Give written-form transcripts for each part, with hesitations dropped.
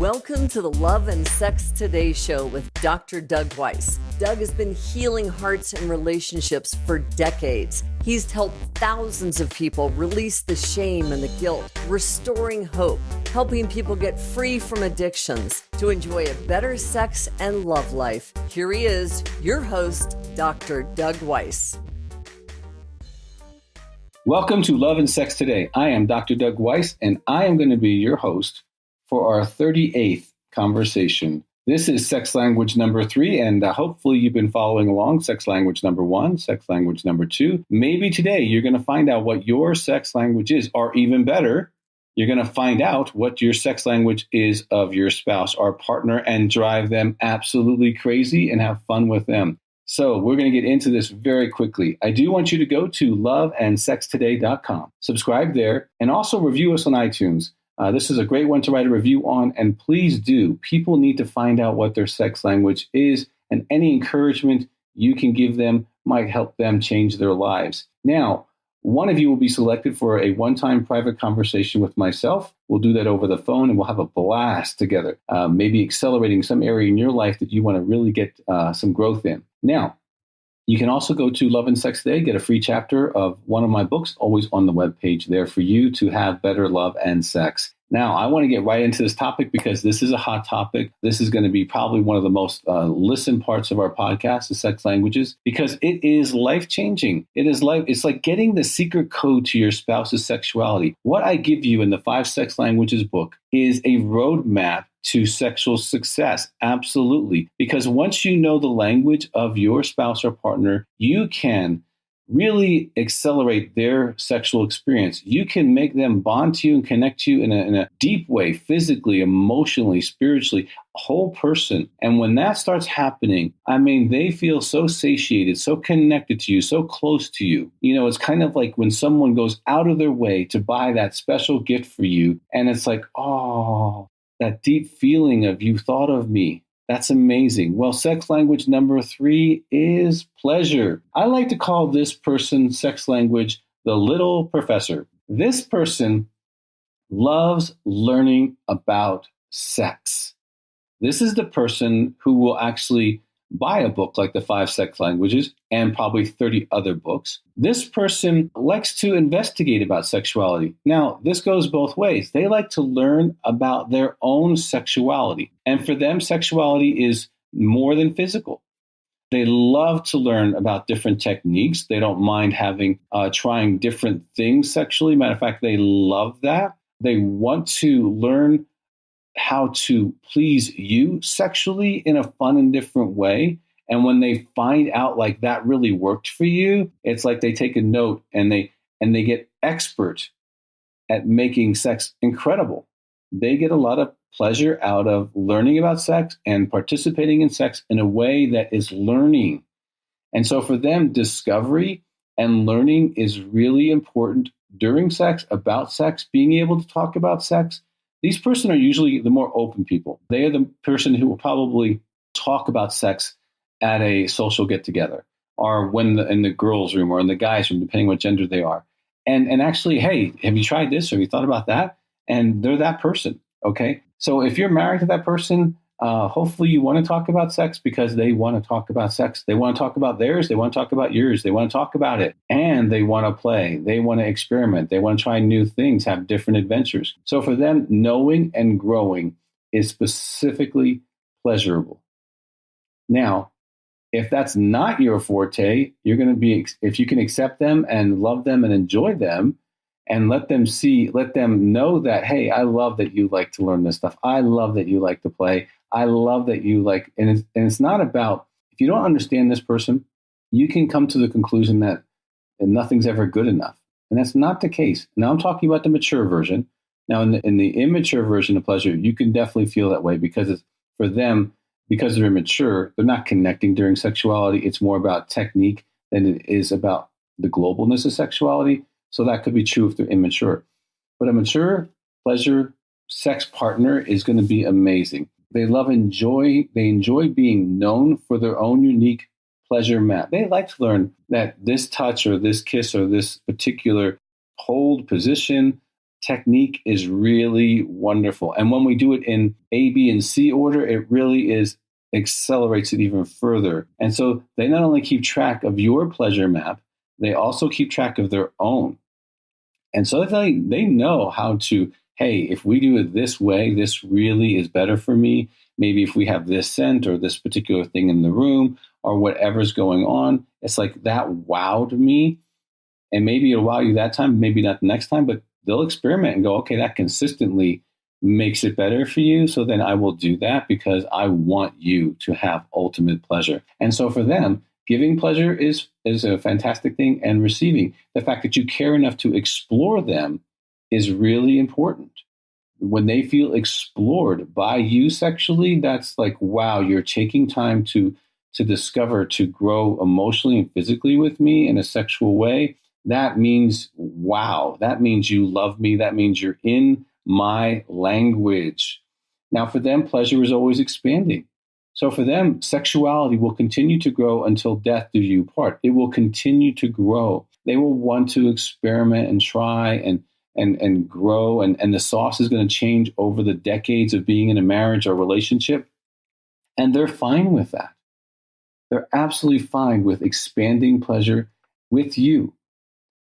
Welcome to the Love and Sex Today show with Dr. Doug Weiss. Doug has been healing hearts and relationships for decades. He's helped thousands of people release the shame and the guilt, restoring hope, helping people get free from addictions to enjoy a better sex and love life. Here he is, your host, Dr. Doug Weiss. Welcome to Love and Sex Today. I am Dr. Doug Weiss, and I am going to be your host for our 38th conversation. This is sex language number 3, and hopefully you've been following along. Sex language number 1, sex language number 2. Maybe today you're going to find out what your sex language is, or even better, you're going to find out what your sex language is of your spouse or partner and drive them absolutely crazy and have fun with them. So we're going to get into this very quickly. I do want you to go to loveandsextoday.com, subscribe there, and also review us on iTunes. This is a great one to write a review on, and please do. People need to find out what their sex language is, and any encouragement you can give them might help them change their lives. Now, one of you will be selected for a one-time private conversation with myself. We'll do that over the phone, and we'll have a blast together, maybe accelerating some area in your life that you want to really get some growth in. Now, you can also go to Love and Sex Today, get a free chapter of one of my books, always on the webpage there for you to have better love and sex. Now, I want to get right into this topic because this is a hot topic. This is going to be probably one of the most listened parts of our podcast, the sex languages, because it is life-changing. It's like getting the secret code to your spouse's sexuality. What I give you in the 5 Sex Languages book is a roadmap to sexual success. Absolutely. Because once you know the language of your spouse or partner, you can really accelerate their sexual experience. You can make them bond to you and connect to you in a deep way, physically, emotionally, spiritually, a whole person. And when that starts happening, I mean, they feel so satiated, so connected to you, so close to you. You know, it's kind of like when someone goes out of their way to buy that special gift for you, and it's like, oh, that deep feeling of you thought of me. That's amazing. Well, sex language number 3 is pleasure. I like to call this person's sex language the little professor. This person loves learning about sex. This is the person who will actually buy a book like the 5 Sex Languages and probably 30 other books. This person likes to investigate about sexuality. Now, this goes both ways. They like to learn about their own sexuality. And for them, sexuality is more than physical. They love to learn about different techniques. They don't mind trying different things sexually. Matter of fact, they love that. They want to learn how to please you sexually in a fun and different way. And when they find out like that really worked for you, it's like they take a note and they get expert at making sex incredible. They get a lot of pleasure out of learning about sex and participating in sex in a way that is learning. And so for them, discovery and learning is really important during sex, about sex, being able to talk about sex. These person are usually the more open people. They are the person who will probably talk about sex at a social get-together or in the girls' room or in the guys' room, depending what gender they are. And actually, hey, have you tried this? Have you thought about that? And they're that person, okay? So if you're married to that person, hopefully you want to talk about sex because they want to talk about sex. They want to talk about theirs. They want to talk about yours. They want to talk about it. And they want to play. They want to experiment. They want to try new things, have different adventures. So for them, knowing and growing is specifically pleasurable. Now, if that's not your forte, you're going to be, if you can accept them and love them and enjoy them, and let them know that, hey, I love that you like to learn this stuff. I love that you like to play. I love that you like, and it's not about, if you don't understand this person, you can come to the conclusion that nothing's ever good enough. And that's not the case. Now I'm talking about the mature version. Now in the immature version of pleasure, you can definitely feel that way because it's for them, because they're immature, they're not connecting during sexuality. It's more about technique than it is about the globalness of sexuality. So that could be true if they're immature. But a mature pleasure sex partner is going to be amazing. They enjoy being known for their own unique pleasure map. They like to learn that this touch or this kiss or this particular hold position technique is really wonderful. And when we do it in A, B, and C order, it really accelerates it even further. And so they not only keep track of your pleasure map, they also keep track of their own. And so they know how to, hey, if we do it this way, this really is better for me. Maybe if we have this scent or this particular thing in the room or whatever's going on, it's like that wowed me. And maybe it'll wow you that time, maybe not the next time, but they'll experiment and go, okay, that consistently makes it better for you. So then I will do that because I want you to have ultimate pleasure. And so for them, giving pleasure is a fantastic thing, and receiving, the fact that you care enough to explore them is really important. When they feel explored by you sexually, that's like, wow, you're taking time to discover, to grow emotionally and physically with me in a sexual way. That means, wow, that means you love me. That means you're in my language. Now, for them, pleasure is always expanding. So for them, sexuality will continue to grow until death do you part. It will continue to grow. They will want to experiment and try and grow. And the sauce is going to change over the decades of being in a marriage or relationship. And they're fine with that. They're absolutely fine with expanding pleasure with you.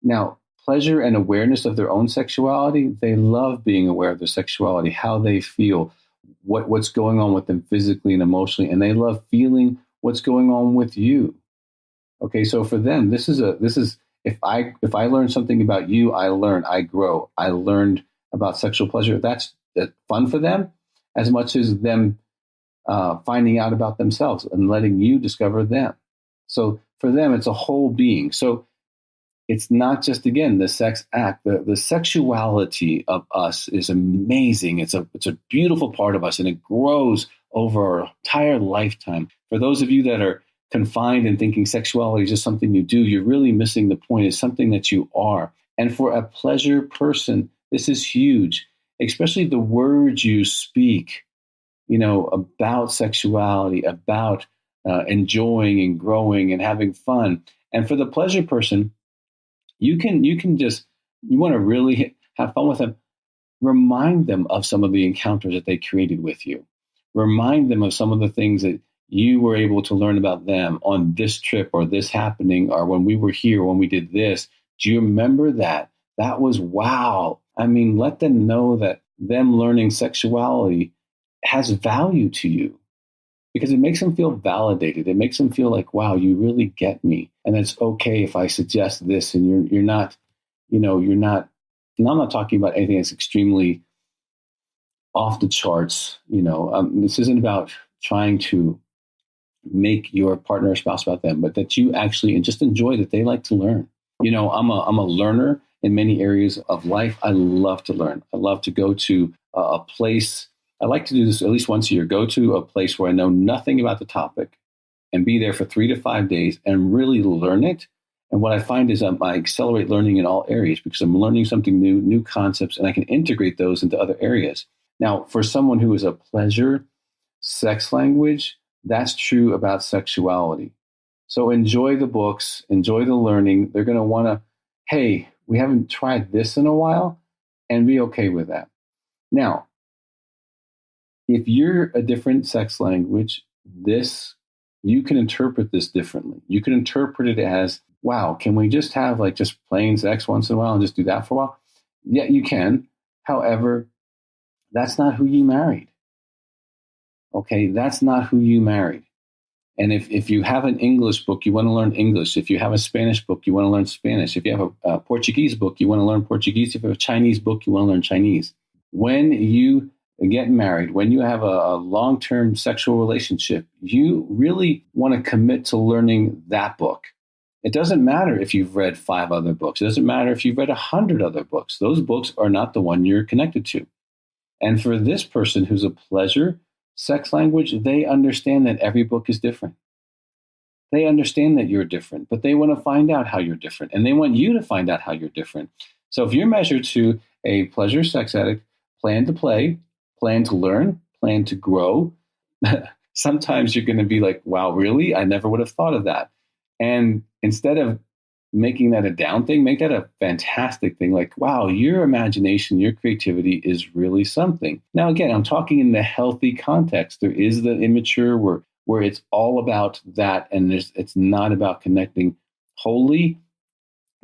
Now, pleasure and awareness of their own sexuality, they love being aware of their sexuality, how they feel, what's going on with them physically and emotionally, and they love feeling what's going on with you. Okay, so for them, this is if I learn something about you, I grow. I learned about sexual pleasure. That's fun for them as much as them finding out about themselves and letting you discover them. So for them, it's a whole being. So it's not just, again, the sex act. The sexuality of us is amazing. It's a beautiful part of us, and it grows over our entire lifetime. For those of you that are confined and thinking sexuality is just something you do, you're really missing the point. It's something that you are. And for a pleasure person, this is huge, especially the words you speak, about sexuality, about enjoying and growing and having fun. And for the pleasure person, you want to really have fun with them. Remind them of some of the encounters that they created with you. Remind them of some of the things that you were able to learn about them on this trip or this happening, or when we were here, when we did this. Do you remember that? That was wow. I mean, let them know that them learning sexuality has value to you, because it makes them feel validated. It makes them feel like, wow, you really get me. And it's okay if I suggest this, and you're not, and I'm not talking about anything that's extremely off the charts. This isn't about trying to make your partner or spouse about them, but that you actually just enjoy, that they like to learn. I'm a learner in many areas of life. I love to learn. I love to go to a place. I like to do this at least once a year, go to a place where I know nothing about the topic and be there for 3 to 5 days and really learn it. And what I find is I accelerate learning in all areas, because I'm learning something new concepts, and I can integrate those into other areas. Now, for someone who is a pleasure sex language, that's true about sexuality. So enjoy the books, enjoy the learning. They're going to want to, hey, we haven't tried this in a while, and be okay with that. Now, if you're a different sex language, you can interpret this differently. You can interpret it as, wow, can we just have just plain sex once in a while and just do that for a while? Yeah, you can. However, that's not who you married. Okay, that's not who you married. And if you have an English book, you want to learn English. If you have a Spanish book, you want to learn Spanish. If you have a Portuguese book, you want to learn Portuguese. If you have a Chinese book, you want to learn Chinese. When you get married, when you have a long-term sexual relationship, you really want to commit to learning that book. It doesn't matter if you've read 5 other books. It doesn't matter if you've read 100 other books. Those books are not the one you're connected to. And for this person who's a pleasure sex language, they understand that every book is different. They understand that you're different, but they want to find out how you're different, and they want you to find out how you're different. So if you're measured to a pleasure sex addict, plan to play, plan to learn, plan to grow. Sometimes you're going to be like, wow, really? I never would have thought of that. And instead of making that a down thing. Make that a fantastic thing. Like, wow, your imagination, your creativity is really something. Now, again, I'm talking in the healthy context. There is the immature where it's all about that, and it's not about connecting wholly,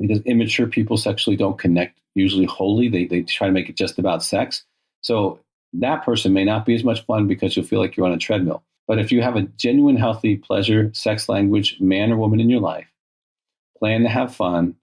because immature people sexually don't connect usually wholly. They try to make it just about sex. So that person may not be as much fun because you'll feel like you're on a treadmill. But if you have a genuine, healthy pleasure, sex language, man or woman in your life, plan to have fun,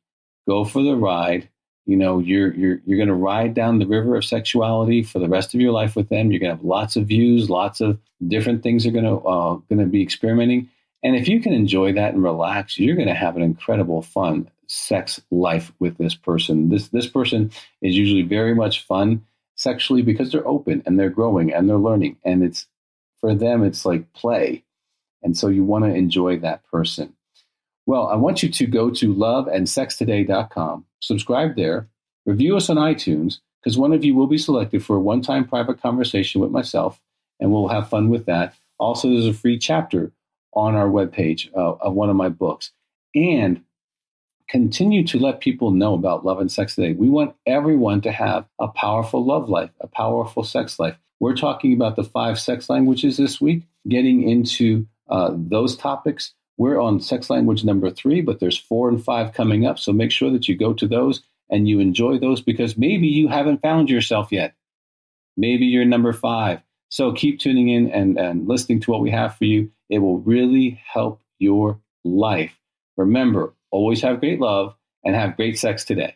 go for the ride. You know, you're going to ride down the river of sexuality for the rest of your life with them. You're going to have lots of views, lots of different things you're going to be experimenting. And if you can enjoy that and relax, you're going to have an incredible fun sex life with this person. This person is usually very much fun sexually because they're open and they're growing and they're learning. And it's for them, it's like play. And so you want to enjoy that person. Well, I want you to go to loveandsextoday.com, subscribe there, review us on iTunes, because one of you will be selected for a one-time private conversation with myself, and we'll have fun with that. Also, there's a free chapter on our webpage of one of my books. And continue to let people know about Love and Sex Today. We want everyone to have a powerful love life, a powerful sex life. We're talking about the 5 sex languages this week, getting into those topics. We're on sex language number 3, but there's 4 and 5 coming up. So make sure that you go to those and you enjoy those, because maybe you haven't found yourself yet. Maybe you're number 5. So keep tuning in and listening to what we have for you. It will really help your life. Remember, always have great love and have great sex today.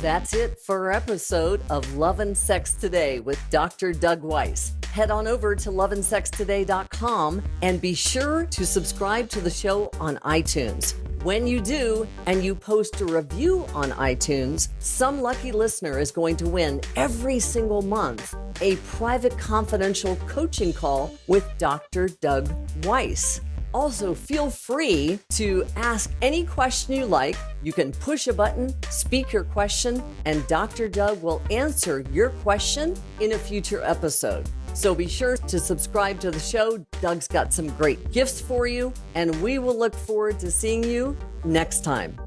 That's it for our episode of Love and Sex Today with Dr. Doug Weiss. Head on over to loveandsextoday.com and be sure to subscribe to the show on iTunes. When you do, and you post a review on iTunes, some lucky listener is going to win every single month a private confidential coaching call with Dr. Doug Weiss. Also, feel free to ask any question you like. You can push a button, speak your question, and Dr. Doug will answer your question in a future episode. So be sure to subscribe to the show. Doug's got some great gifts for you, and we will look forward to seeing you next time.